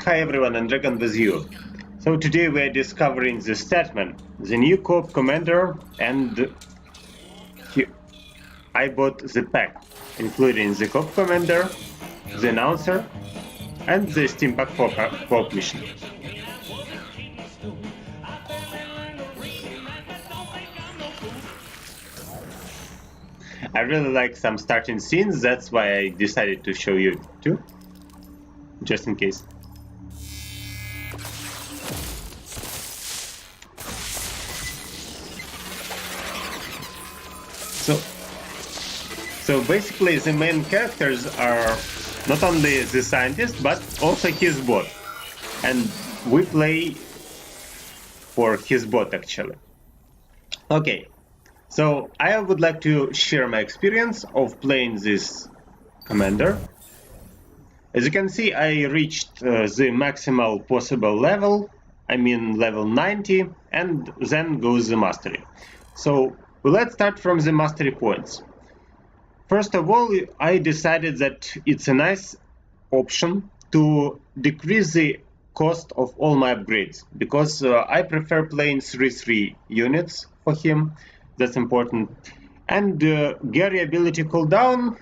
Hi everyone, and Dragon with you. So today we are discovering the Statman, the new co-op commander, and I bought the pack, including the co-op commander, the announcer, and the Steam pack for co-op mission. I really like some starting scenes, that's why I decided to show you too, just in case. So basically the main characters are not only the scientist, but also his bot. And we play for his bot actually. Okay, so I would like to share my experience of playing this commander. As you can see, I reached the maximal possible level, I mean level 90, and then goes the mastery. So let's start from the mastery points. First of all, I decided that it's a nice option to decrease the cost of all my upgrades, because I prefer playing 3-3 units for him. That's important. And Gary ability cooldown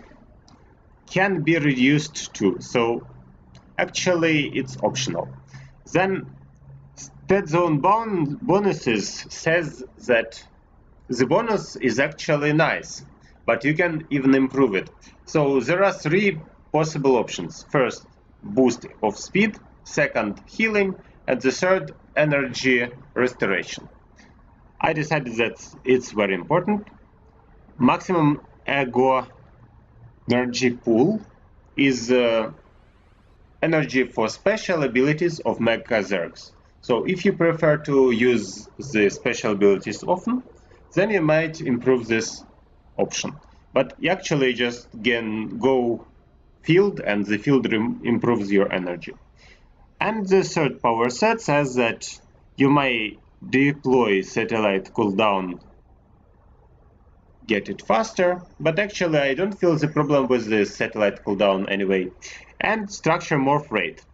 can be reduced too, so actually it's optional. Then stat zone bonuses says that the bonus is actually nice, but you can even improve it. So there are 3 possible options. First, boost of speed, second, healing, and the third, energy restoration. I decided that it's very important. Maximum ego energy pool is energy for special abilities of Mecha Zergs. So if you prefer to use the special abilities often, then you might improve this option. But you actually just can go field, and the field improves your energy. And the third power set says that you may deploy satellite cooldown, get it faster, but actually I don't feel the problem with the satellite cooldown anyway. And structure morph rate.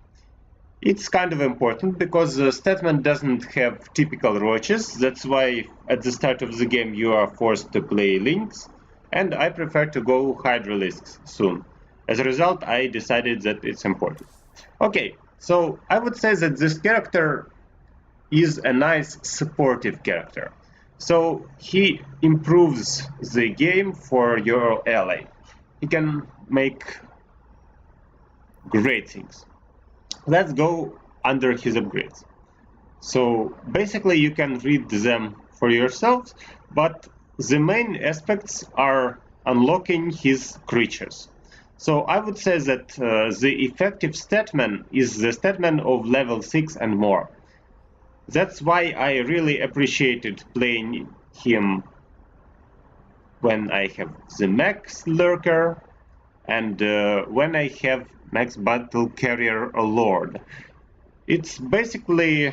It's kind of important because Statman doesn't have typical roaches. That's why at the start of the game you are forced to play Lynx, and I prefer to go Hydralisks soon. As a result, I decided that it's important. Okay, so I would say that this character is a nice supportive character. So he improves the game for your ally. He can make great things. Let's go under his upgrades. So basically you can read them for yourselves, but the main aspects are unlocking his creatures. So I would say that the effective statman is the statman of level 6 and more. That's why I really appreciated playing him when I have the Max Lurker and when I have Max Battle Carrier Lord. It's basically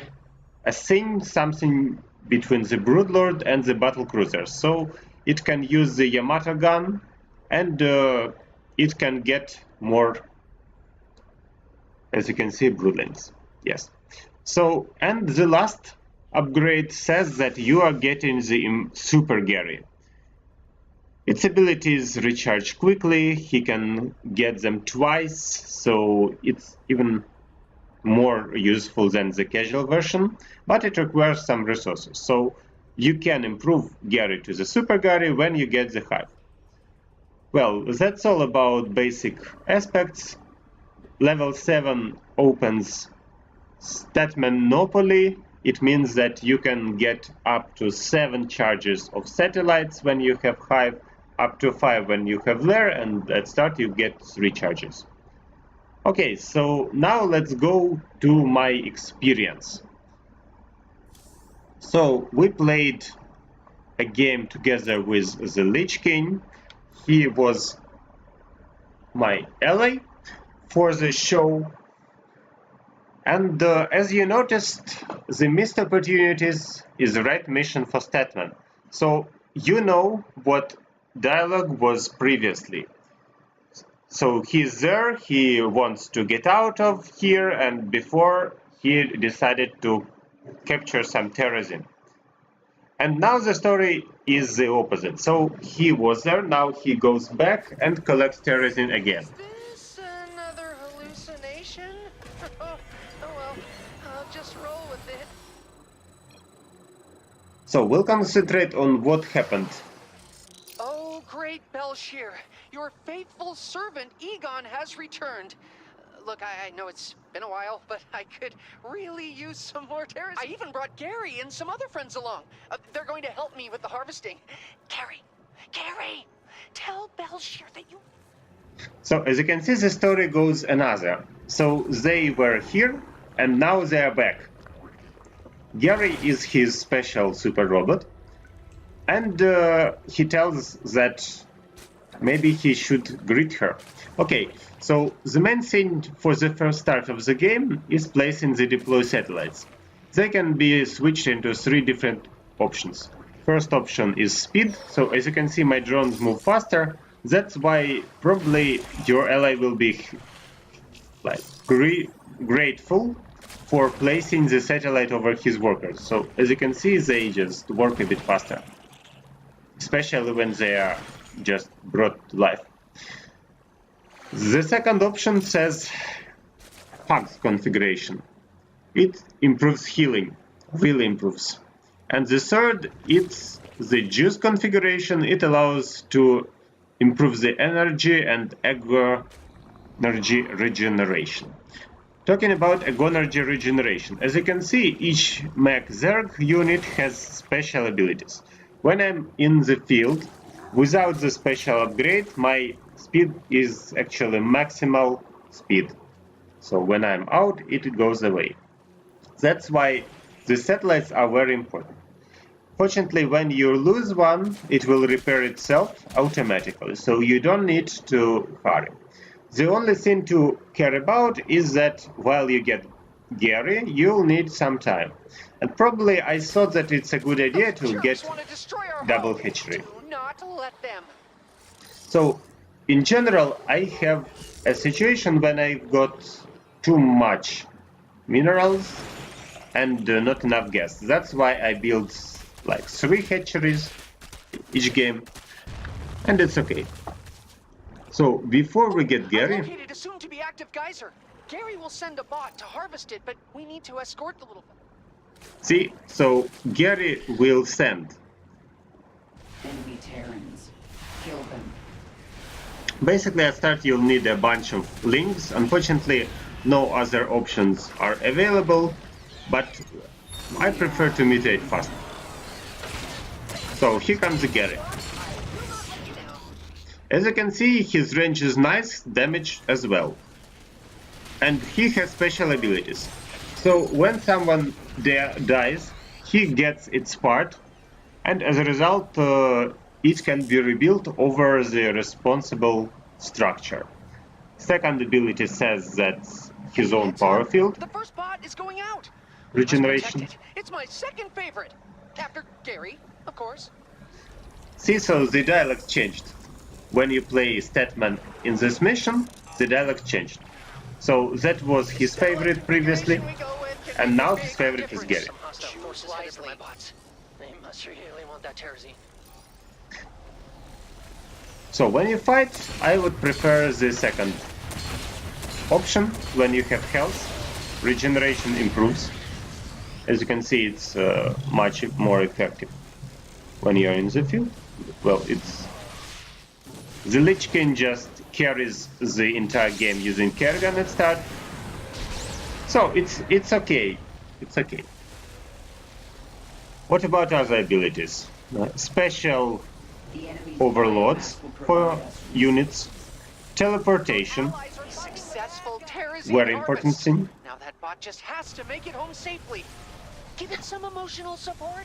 a thing, something between the Broodlord and the Battle Cruiser. So it can use the Yamato gun, and it can get more, as you can see, Broodlings. Yes. So, and the last upgrade says that you are getting the Super Gary. Its abilities recharge quickly, he can get them twice, so it's even more useful than the casual version, but it requires some resources. So you can improve Gary to the Super Gary when you get the Hive. Well, that's all about basic aspects. Level 7 opens Statman Monopoly. It means that you can get up to 7 charges of satellites when you have Hive, up to 5 when you have Lair, and at start you get 3 charges. Okay, so now let's go to my experience. So we played a game together with the LichKing. He was my ally for the show. And as you noticed, the missed opportunities is the right mission for Statman. So you know what dialogue was previously. So he's there, he wants to get out of here, and before he decided to capture some terrazine. And now the story is the opposite. So he was there, now he goes back and collects terrazine again. Is this another hallucination? Oh well, I'll just roll with it. So we'll concentrate on what happened. Oh, great Belshir, your faithful servant Egon has returned. Look, I know it's been a while, but I could really use some more terrace. I even brought Gary and some other friends along. They're going to help me with the harvesting. Gary, tell Belshir that you... So as you can see, the story goes another. So they were here, and now they are back. Gary is his special super robot, and he tells that maybe he should greet her. Okay, so the main thing for the first start of the game is placing the deploy satellites. They can be switched into 3 different options. First option is speed, so as you can see my drones move faster. That's why probably your ally will be like grateful for placing the satellite over his workers. So as you can see, they just work a bit faster, especially when they are just brought to life. The second option says hugs configuration. It improves healing, really improves. And the third, it's the juice configuration. It allows to improve the energy and energy regeneration. Talking about energy regeneration, as you can see, each mech Zerg unit has special abilities. When I'm in the field, without the special upgrade, my speed is actually maximal speed. So when I'm out, it goes away. That's why the satellites are very important. Fortunately, when you lose one, it will repair itself automatically, so you don't need to hurry. The only thing to care about is that while you get Gary, you'll need some time. And probably I thought that it's a good idea to get double hatchery. Do not let them. So, in general, I have a situation when I've got too much minerals and not enough gas. That's why I build like 3 hatcheries each game, and it's okay. So before we get Gary, I located a soon-to-be active geyser. Gary will send a bot to harvest it, but we need to escort the little... See, so Gary will send. Enemy Terrans. Kill them. Basically, at start you'll need a bunch of links. Unfortunately, no other options are available, but I prefer to mutate fast. So here comes Gary. As you can see, his range is nice, damage as well. And he has special abilities. So when someone dies, he gets its part, and as a result, it can be rebuilt over the responsible structure. Second ability says that his own power field. The first bot is going out. Regeneration. It's my second favorite. After Gary, of course. See, so the dialogue changed. When you play Stetmann in this mission, the dialogue changed. So that was his favorite previously, and now his favorite is Gary. They must really want that terrazine. So when you fight, I would prefer the second option. When you have health, regeneration improves. As you can see, it's much more effective when you're in the field. Well, it's the LichKing just carries the entire game using Kerrigan at start. So it's okay. It's okay. What about other abilities? Special overloads for units, teleportation, very important thing. Now that bot just has to make it home safely. Give it some emotional support.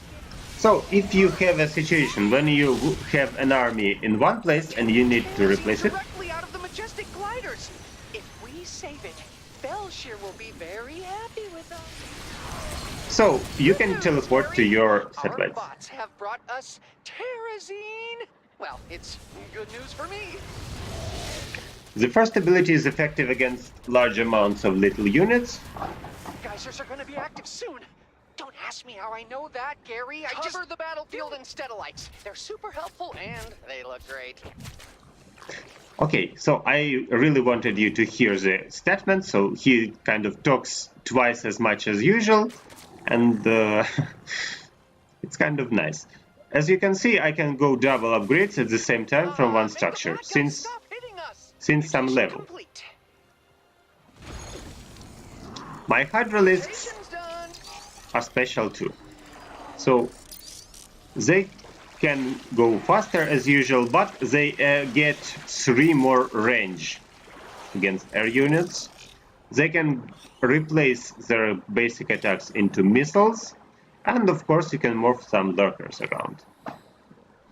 So if you have a situation when you have an army in one place and you need to replace it, directly out of the majestic gliders. If we save it, Belshir will be very happy with us. so you can teleport to your satellites. Our bots have brought us terrazine. Well, it's good news for me. The first ability is effective against large amounts of little units. Geysers are gonna be active soon. Don't ask me how I know that, Gary. I just cover the battlefield in Stedelites. They're super helpful and they look great. Okay, so I really wanted you to hear the Stetmann, so he kind of talks twice as much as usual, and it's kind of nice. As you can see, I can go double upgrades at the same time from one structure, since some level. Complete. My hydralisks are special too, so they can go faster as usual, but they get 3 more range against air units. They can replace their basic attacks into missiles, and of course you can morph some lurkers around.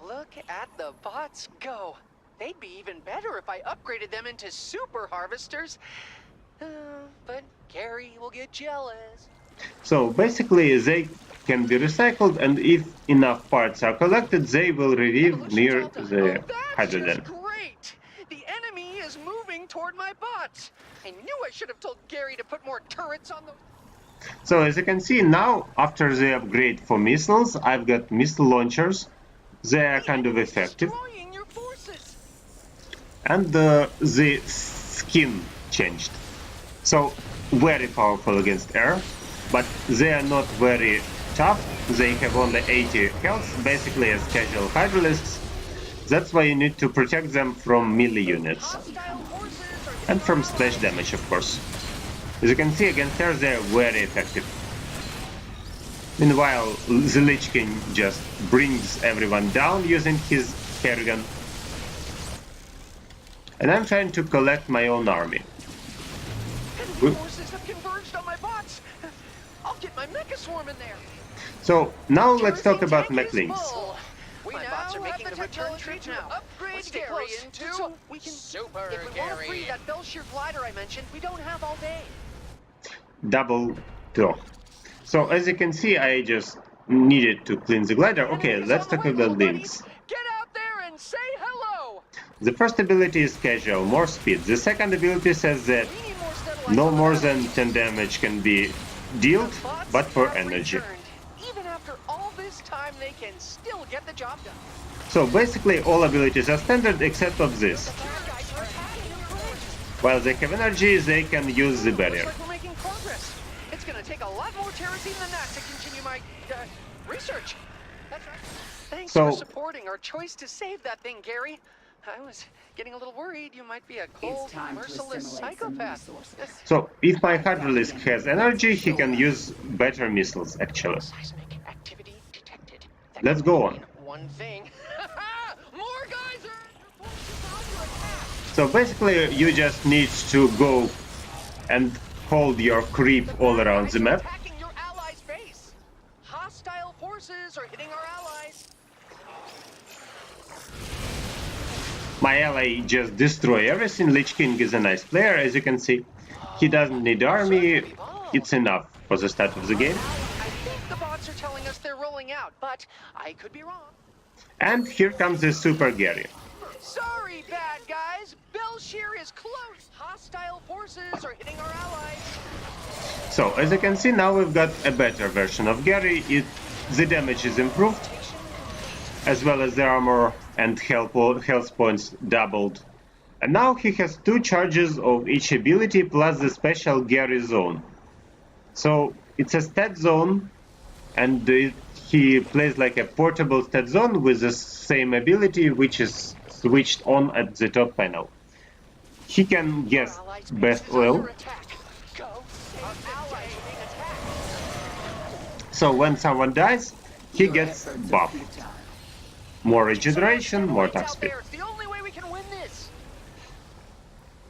Look at the bots go. They'd be even better if I upgraded them into super harvesters. But Gary will get jealous. So basically they can be recycled, and if enough parts are collected, they will relieve near the hydrogen. Great! The enemy is moving toward my bots. I knew I should have told Gary to put more turrets on the... So as you can see now, after the upgrade for missiles, I've got missile launchers. They are kind of effective. Your forces. And the skin changed. So very powerful against air, but they are not very tough. They have only 80 health, basically as casual hydralisks. That's why you need to protect them from melee units. And from splash damage, of course. As you can see, against air they are very effective. Meanwhile, the LichKing just brings everyone down using his hair gun. And I'm trying to collect my own army. Forces have converged on my bots. I'll get my mecha swarm in there. So now let's talk about mechlings. My bots are making the return trip now. Upgrade Gary into so we can super if we want to free that Belshear glider I mentioned, we don't have all day. Double draw. So as you can see, I just needed to clean the glider. Okay, let's talk about links. Get out there and say hello. The first ability is casual, more speed. The second ability says that no more than 10 damage can be dealt, but for energy. Even after all this time, they can still get the job done. So basically all abilities are standard except of this. While they have energy, they can use the barrier. Looks like we're making progress. It's gonna take a lot more terrazine than that to continue my research. That's right. Thanks for supporting our choice to save that thing, Gary. I was getting a little worried you might be a cold, merciless psychopath. So, if my hydralisk has energy, he can use better missiles, actually. Seismic activity detected. Let's go on. One thing. More geysers! So basically, you just need to go and hold your creep all around the map. Attacking your allies' base. Hostile forces are hitting our allies. My ally just destroy everything. LichKing is a nice player, as you can see. He doesn't need army. It's enough for the start of the game. I think the bots are telling us they're rolling out, but I could be wrong. And here comes the Super Gary. Sorry, bad guys. Belshear is close. Hostile forces are hitting our allies. So, as you can see, now we've got a better version of Gary. The damage is improved, as well as the armor and health points doubled. And now he has 2 charges of each ability plus the special Gary zone. So it's a stat zone, and he plays like a portable stat zone with the same ability, which is switched on at the top panel. He can guess best oil. So when someone dies, he gets buffed. More regeneration, more attack speed.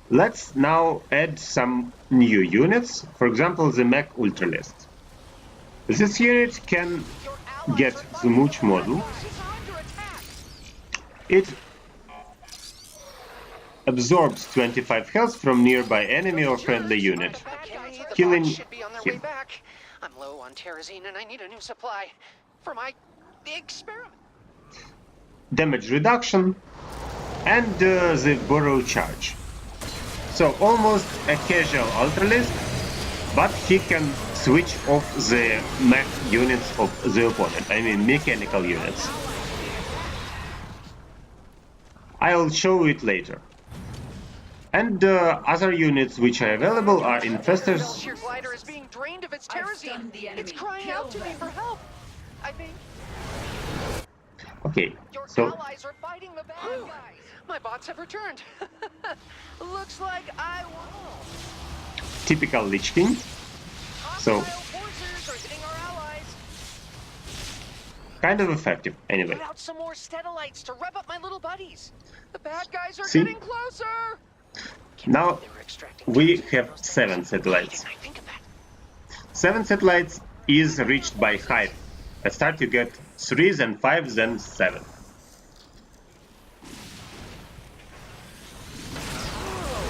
Let's now add some new units, for example the Mech Ultralist. This unit can get the Mooch model. It absorbs 25 health from nearby enemy or friendly unit, killing him. I'm low on terrazine and I need a new supply for my experiment. Damage reduction and the burrow charge. So almost a casual ultralist, but he can switch off the mech units of the opponent, I mean mechanical units. I'll show it later. And other units which are available are infestors. Belshir glider is being drained of its terrazine. It's crying out to me for help. I think Okay, your so allies are fighting the bad guys. My bots have returned. Looks like I won. typical LichKing. So Hostile forces are hitting our allies. kind of effective anyway. Put out some more Stedalites to rev up my little buddies. The bad guys are See? getting closer. Now we have 7 satellites. 7 satellites is reached by height. At start you get 3, then 5, then 7.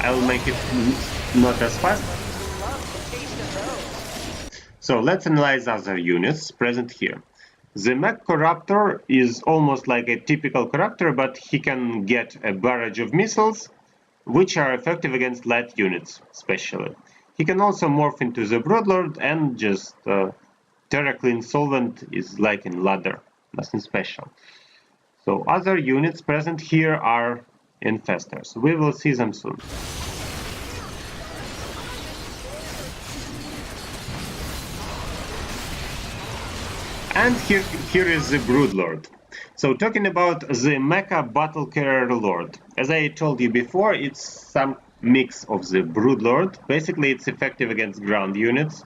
I'll make it not as fast. So let's analyze other units present here. The Mech Corruptor is almost like a typical Corruptor, but he can get a barrage of missiles, which are effective against light units, especially. He can also morph into the Broodlord and just Terraclean Solvent is like in Ladder, nothing special. So other units present here are Infestors. We will see them soon. And here is the Broodlord. So talking about the Mecha Battle Carrier Lord. As I told you before, it's some mix of the Broodlord. Basically, it's effective against ground units.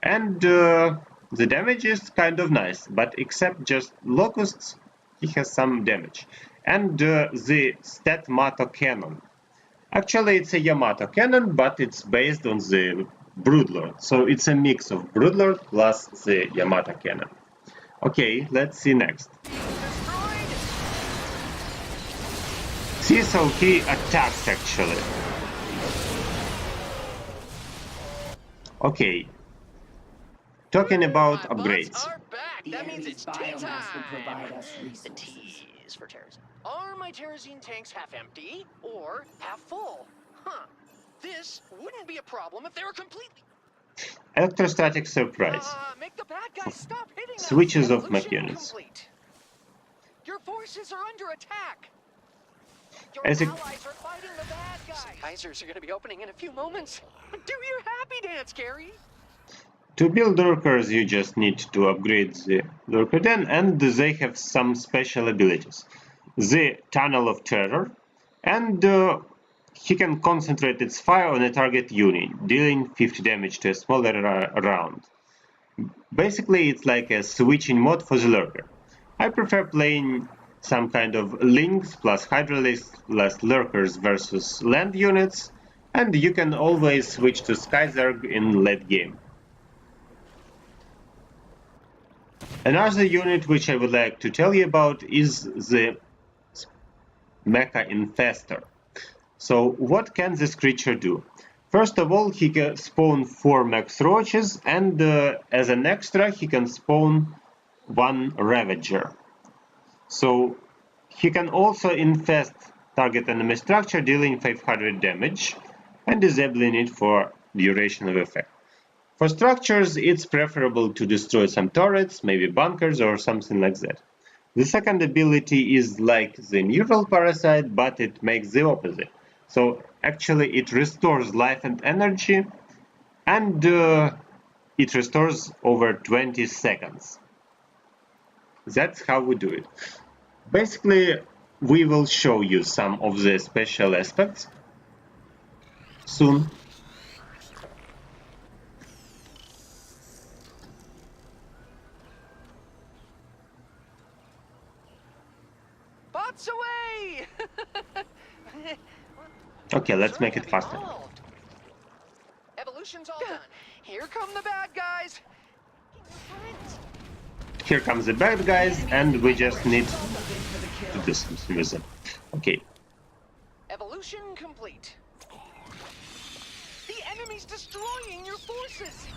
And the damage is kind of nice, but except just Locusts, he has some damage. And the Stetmann cannon. Actually, it's a Yamato cannon, but it's based on the Broodlord. So it's a mix of Broodlord plus the Yamato cannon. Okay, let's see next. See, so he attacks actually. Okay. Talking about upgrades. That means it's tea biomass will provide time. us The resources. T is for terrazine. Are my terrazine tanks half empty or half full? Huh. This wouldn't be a problem if they were completely. Electrostatic surprise. Make the bad guys stop hitting us. Switches of Evolution mech units. complete. Your forces are under attack. Your As allies are fighting the bad guys. Kaisers are going to be opening in a few moments. Do your happy dance, Gary. To build Lurkers, you just need to upgrade the Lurker Den, and they have some special abilities. The Tunnel of Terror, and he can concentrate its fire on a target unit, dealing 50 damage to a smaller round. Basically, it's like a switching mod for the Lurker. I prefer playing some kind of Lynx plus Hydralisks plus Lurkers versus land units, and you can always switch to Skyzerg in late game. Another unit which I would like to tell you about is the Mecha Infestor. So what can this creature do? First of all, he can spawn 4 Max Roaches, and as an extra he can spawn 1 Ravager. So he can also infest target enemy structure, dealing 500 damage and disabling it for duration of effect. For structures, it's preferable to destroy some turrets, maybe bunkers or something like that. The second ability is like the Neural Parasite, but it makes the opposite. So actually it restores life and energy, and it restores over 20 seconds. That's how we do it. Basically, we will show you some of the special aspects soon. Bots away! Okay, let's make it faster. Evolution's all done. Here come the bad guys. Here comes the bad guys, and we just need to do something with them. Okay. Evolution complete. The enemy's destroying your forces.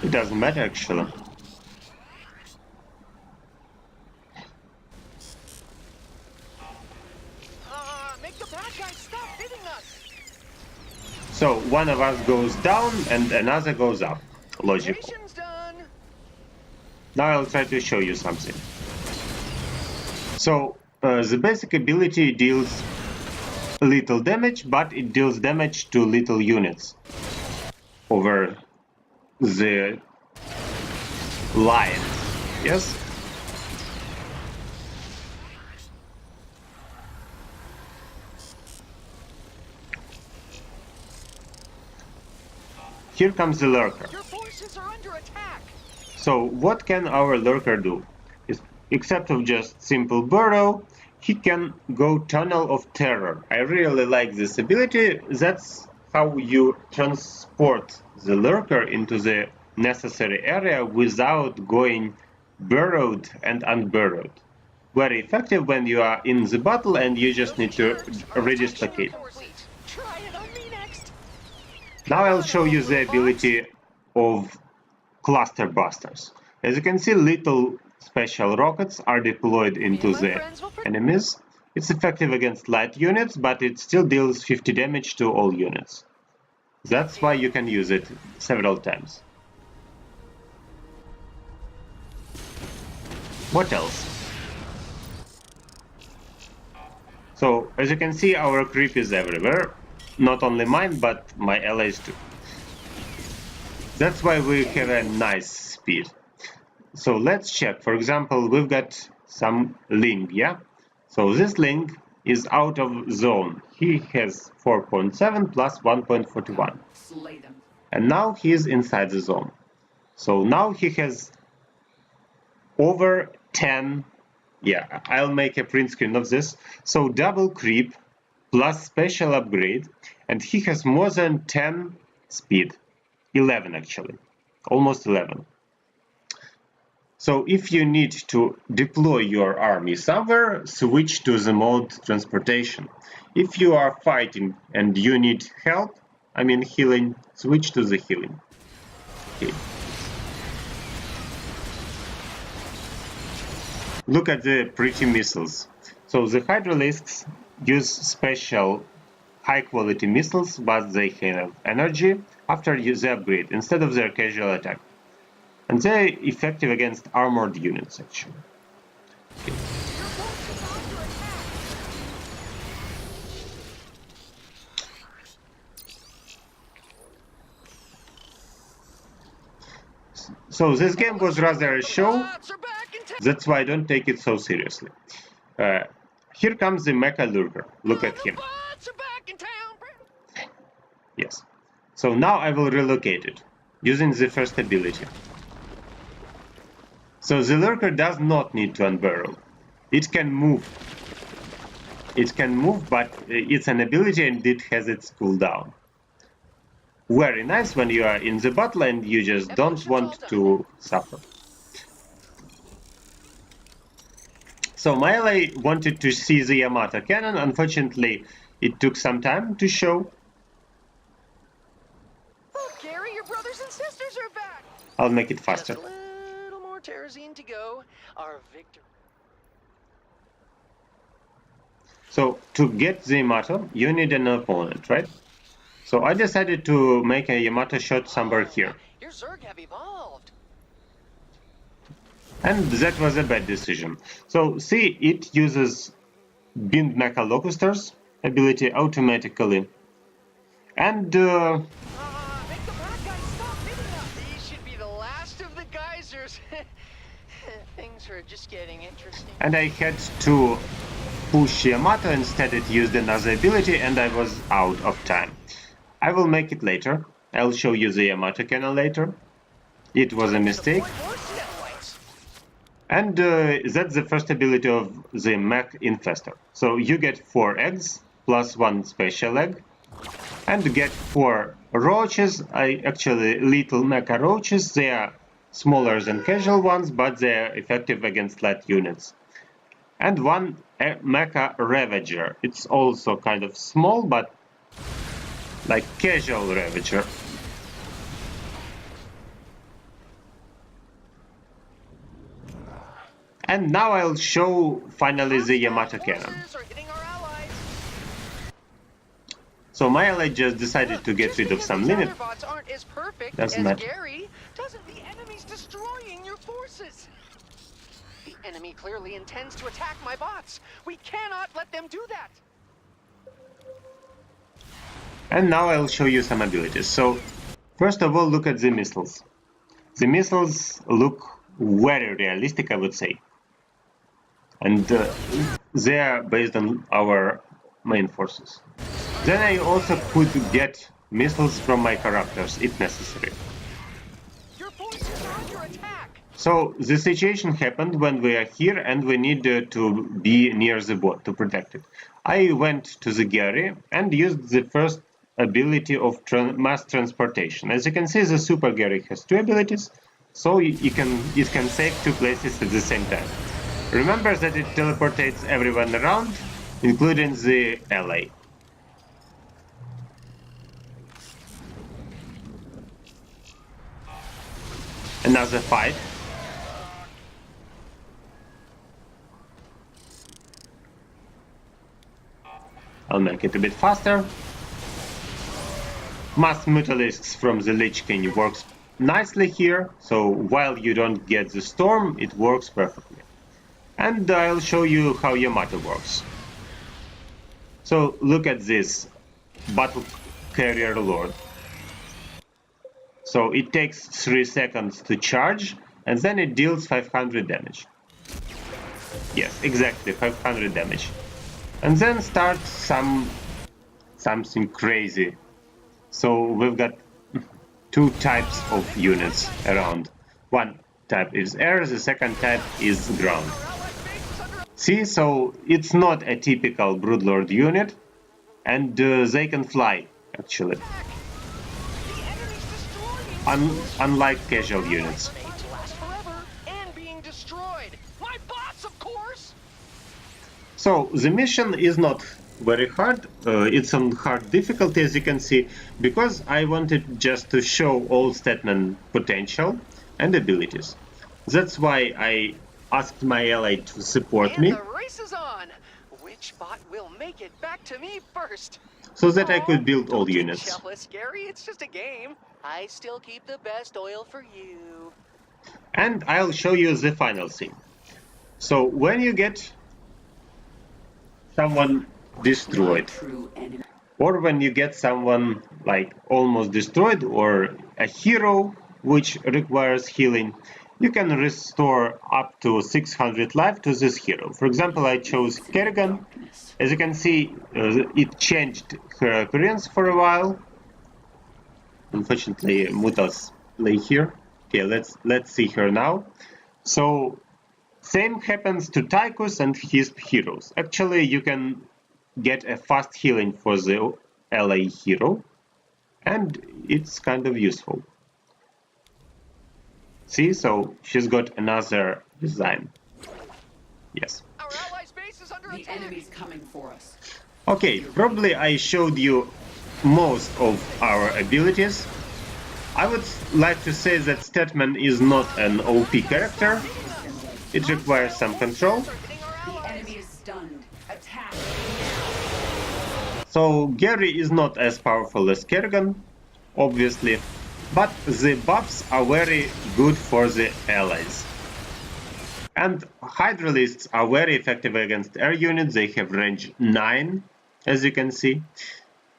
It doesn't matter actually. So one of us goes down and another goes up. Logical. Station's done. Now I'll try to show you something. So the basic ability deals little damage, but it deals damage to little units over the lines. Yes? Here comes the lurker. Your forces are under attack. So what can our lurker do? Except of just simple burrow, he can go Tunnel of Terror. I really like this ability. That's how you transport the lurker into the necessary area without going burrowed and unburrowed. Very effective when you are in the battle and you just need to redislocate. Try it on me next. Now I'll show you the ability of Cluster Busters. As you can see, little special rockets are deployed into the enemies. It's effective against light units, but it still deals 50 damage to all units. That's why you can use it several times. What else? So, as you can see, our creep is everywhere. Not only mine, but my allies too. That's why we have a nice speed. So let's check. For example, we've got some Ling, yeah? So this Ling is out of zone. He has 4.7 plus 1.41. Slay them. And now he is inside the zone. So now he has over 10. Yeah, I'll make a print screen of this. So double creep plus special upgrade, and he has more than 10 speed. 11 actually. Almost 11. So if you need to deploy your army somewhere, switch to the mode transportation. If you are fighting and you need help, I mean healing, switch to the healing. Okay. Look at the pretty missiles. So the Hydralisks use special high-quality missiles, but they have energy after the upgrade instead of their casual attack. And they're effective against armored units, actually. Okay. So this game was rather a show, that's why I don't take it so seriously. Here comes the Mecha Lurker. Look at him. Yes. So now I will relocate it, using the first ability. So the lurker does not need to unburrow. It can move. It can move, but it's an ability and it has its cooldown. Very nice when you are in the battle and you just don't want to suffer. So my ally wanted to see the Yamato cannon. Unfortunately, it took some time to show. Oh, Gary, your brothers and sisters are back. I'll make it faster. Just a little more Terrazine to go. Our victory. So to get the Yamato, you need an opponent, right? So I decided to make a Yamato shot somewhere here. Your Zerg have evolved. And that was a bad decision. So see, it uses Bind Mecha Locusters ability automatically. And Make the bad guys stop hitting us. These should be the last of the geysers. Things are just getting interesting. And I had to push Yamato, instead it used another ability and I was out of time. I will make it later. I'll show you the Yamato cannon later. It was a mistake. And that's the first ability of the Mech Infestor. So you get 4 eggs plus 1 special egg. And get 4 roaches, actually little mecha roaches. They are smaller than casual ones, but they are effective against light units. And 1 mecha Ravager. It's also kind of small, but like casual Ravager. And now I'll show finally the Yamato cannon. So my ally just decided to get Just rid of because some these limit. other bots aren't as perfect Doesn't as matter. Gary doesn't the enemy's destroying your forces. The enemy clearly intends to attack my bots. We cannot let them do that. And now I'll show you some abilities. So first of all, look at the missiles. The missiles look very realistic, I would say. And they are based on our main forces. Then I also could get missiles from my characters if necessary. Your forces are under attack. So the situation happened when we are here and we need to be near the bot to protect it. I went to the Gary and used the first ability of mass transportation. As you can see, the Super Gary has two abilities, so it can save two places at the same time. Remember that it teleportates everyone around, including the ally. Another fight. I'll make it a bit faster. Mass Mutalisks from the LichKing works nicely here, so while you don't get the storm, it works perfectly. And I'll show you how Yamato works. So look at this Battle Carrier Lord. So it takes 3 seconds to charge, and then it deals 500 damage. Yes, exactly, 500 damage. And then starts something crazy. So we've got two types of units around. One type is air, the second type is ground. See, so it's not a typical Broodlord unit, and they can fly, actually. Unlike casual units. So the mission is not very hard, it's on hard difficulty as you can see, because I wanted just to show all Stetmann potential and abilities. That's why I asked my ally to support me. The race is on. Which bot will make it back to me first? So that I could build all Don't get units. jealous, Gary. It's just a game. I still keep the best oil for you. And I'll show you the final scene. So when you get someone destroyed, or when you get someone like almost destroyed, or a hero which requires healing, you can restore up to 600 life to this hero. For example, I chose Kerrigan. As you can see, it changed her appearance for a while. Unfortunately, Mutas play here. Okay, let's see her now. So same happens to Tychus and his heroes. Actually, you can get a fast healing for the ally hero, and it's kind of useful. See, so she's got another design. Yes. Our allies' base is under attack. The enemy's coming for us. Okay, probably I showed you most of our abilities. I would like to say that Stetmann is not an OP character. It requires some control. The enemy is stunned. Attack. So Gary is not as powerful as Kerrigan, obviously, but the buffs are very good for the allies. And Hydralisks are very effective against air units. They have range 9, as you can see.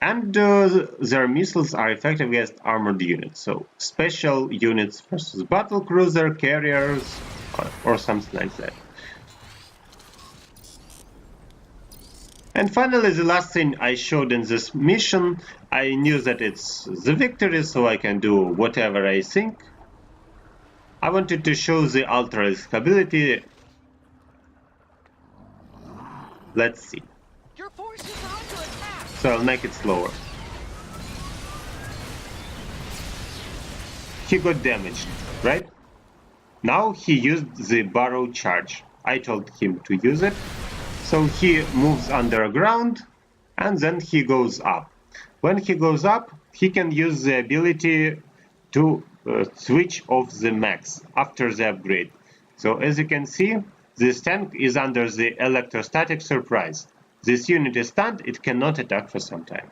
And their missiles are effective against armored units. So special units versus battle cruiser, carriers, or something like that. And finally, the last thing I showed in this mission, I knew that it's the victory, so I can do whatever I think. I wanted to show the Ultralisk ability. Let's see. Your forces are under attack. So I'll make it slower. He got damaged, right? Now he used the borrow charge. I told him to use it. So he moves underground and then he goes up. When he goes up, he can use the ability to switch off the max after the upgrade. So as you can see, this tank is under the electrostatic surprise. This unit is stunned, it cannot attack for some time.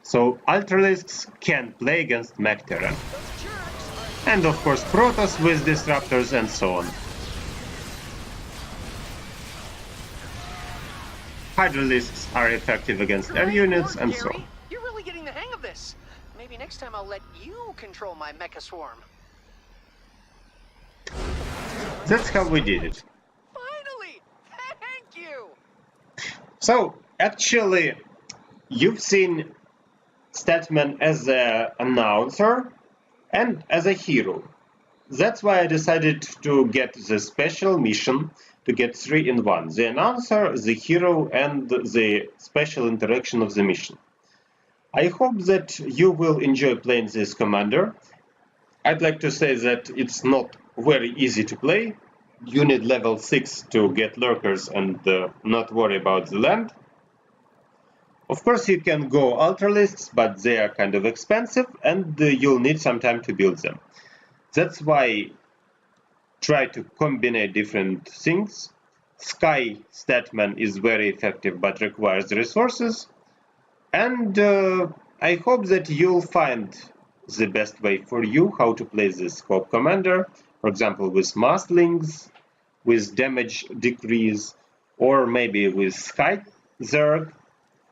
So Ultralisks can play against Mech Terran. And of course Protoss with Disruptors and so on. Hydralisks are effective against air units and so on. You're really getting the hang of this. Maybe next time I'll let you control my mecha swarm. That's how we did it. Finally! Thank you! So, actually, you've seen Stetmann as an announcer and as a hero. That's why I decided to get the special mission to get 3 in 1. The announcer, the hero, and the special interaction of the mission. I hope that you will enjoy playing this commander. I'd like to say that it's not very easy to play. You need level 6 to get lurkers and not worry about the land. Of course you can go Ultralisks, but they are kind of expensive and you'll need some time to build them. That's why try to combine different things. Sky Stetmann is very effective but requires resources. And I hope that you'll find the best way for you how to play this scope commander. For example, with Mastlings, with damage decrease, or maybe with Sky Zerg,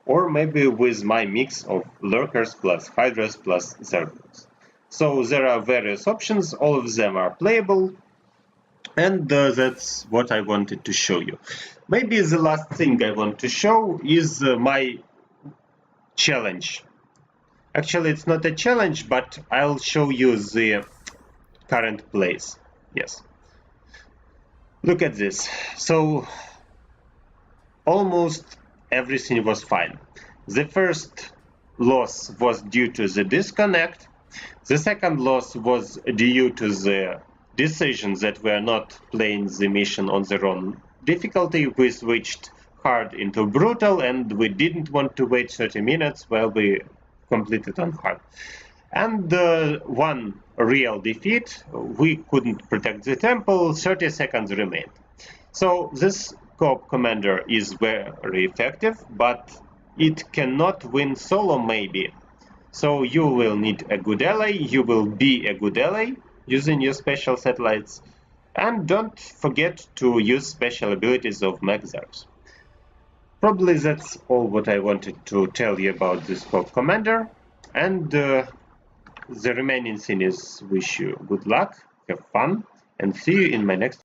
or maybe with my mix of Lurkers plus Hydras plus Zerglings. So there are various options, all of them are playable, and that's what I wanted to show you. Maybe the last thing I want to show is my challenge. Actually, it's not a challenge, but I'll show you the current plays. Yes. Look at this. So, almost everything was fine. The first loss was due to the disconnect. The second loss was due to the decision that we are not playing the mission on the wrong difficulty. We switched hard into brutal and we didn't want to wait 30 minutes while we completed on hard. And one real defeat, we couldn't protect the temple, 30 seconds remained. So this co-op commander is very effective, but it cannot win solo maybe. So you will need a good ally, you will be a good ally using your special satellites, and don't forget to use special abilities of Mechzars. Probably that's all what I wanted to tell you about this co-op commander, and the remaining thing is wish you good luck, have fun, and see you in my next